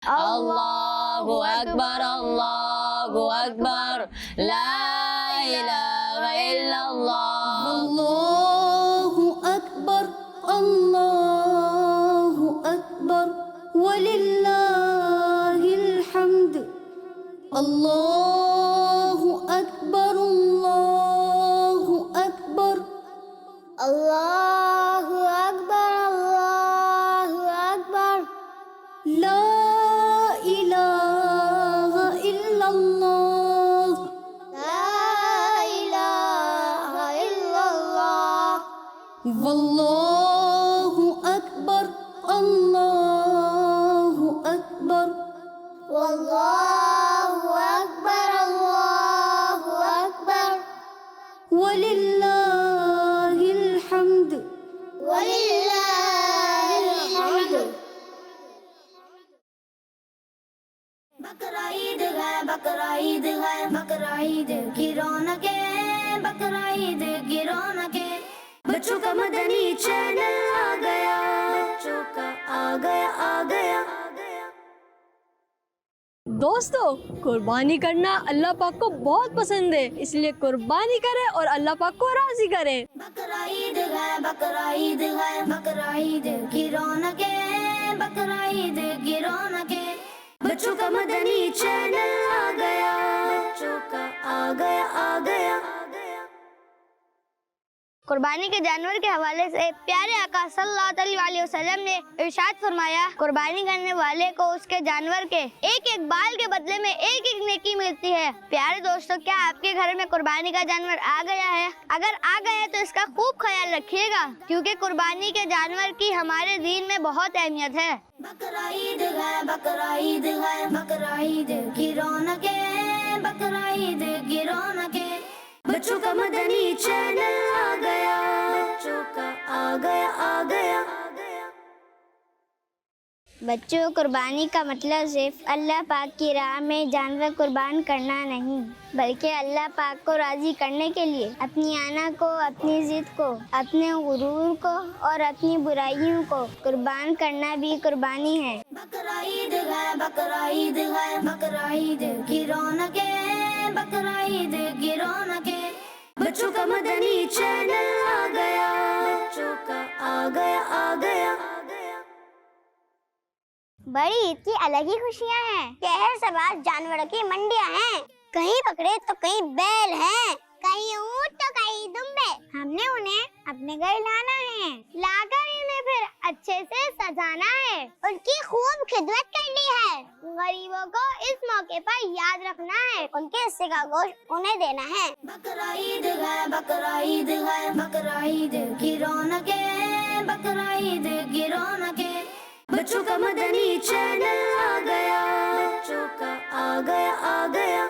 Allahu Akbar, Allahu Akbar, La ilaha illallah. Allahu Akbar, Allahu Akbar, walillahil hamd. Allahu Akbar, Allahu Akbar. Allahu Akbar, Allahu Akbar. La ilaha illallah. La ilaha illallah. Wallahu Akbar, Allahu Akbar. Wallahu Akbar, Allahu Akbar. Walillahil hamd. Walillahil hamd. बकरा ईद है, बकरा ईद है, बकरा ईद की रौनकें, बकरा ईद की रौनकें। बच्चों का मदनी चैनल आ गया, बच्चों का आ गया, आ गया। दोस्तों, कुर्बानी करना अल्लाह पाक को बहुत पसंद है, इसलिए कुर्बानी करें और अल्लाह पाक को राजी करें। बकरा ईद है, बकरा ईद है, बकरा ईद की रौनकें, बकरा ईद की रौनकें। बच्चों का मदनी चैनल आ गया, बच्चों का आ गया, आ गया। कुर्बानी के जानवर के हवाले से प्यारे आका सल्लल्लाहु अलैहि वसल्लम ने इरशाद फरमाया, कुर्बानी करने वाले को उसके जानवर के एक एक बाल के बदले में एक एक नेकी मिलती है। प्यारे दोस्तों, क्या आपके घर में कुर्बानी का जानवर आ गया है? अगर आ गया है तो इसका खूब ख्याल रखिएगा, क्योंकि कुर्बानी के जानवर की हमारे दीन में बहुत अहमियत है। बकरा ईद है, बकरा ईद है, बकरा ईद की रौनकें, बकरा ईद की रौनकें। बच्चों का मदनी चैनल आ गया, बच्चों का आ गया, आ गया। बच्चों, कुर्बानी का मतलब सिर्फ अल्लाह पाक की राह में जानवर कुर्बान करना नहीं, बल्कि अल्लाह पाक को राजी करने के लिए अपनी आना को, अपनी जिद को, अपने गुरूर को और अपनी बुराइयों को कुर्बान करना भी कुर्बानी है। बकरा ईद है, बकरा ईद है, बकरा ईद की रौनकें, बकरा ईद की रौनकें। बच्चों का मदनी चैनल आ गया, बच्चों का आ गया, आ गया। बड़ी ईद की अलग ही खुशियाँ हैं। शहर सवार जानवरों की मंडियाँ हैं, कहीं बकरे तो कहीं बैल हैं, कहीं ऊँट तो कहीं दुम्बे। हमने उन्हें अपने घर लाना है, लाकर इन्हें फिर अच्छे से सजाना है, उनकी खूब खिदमत करनी है। गरीबों को इस मौके पर याद रखना है, उनके हिस्से का गोश्त उन्हें देना है। बकरा ईद है, बकरा ईद है, बकरा ईद की रौनकें, बकरा ईद की रौनकें। बच्चों का मदनी चैनल आ गया, बच्चों का आ गया, आ गया।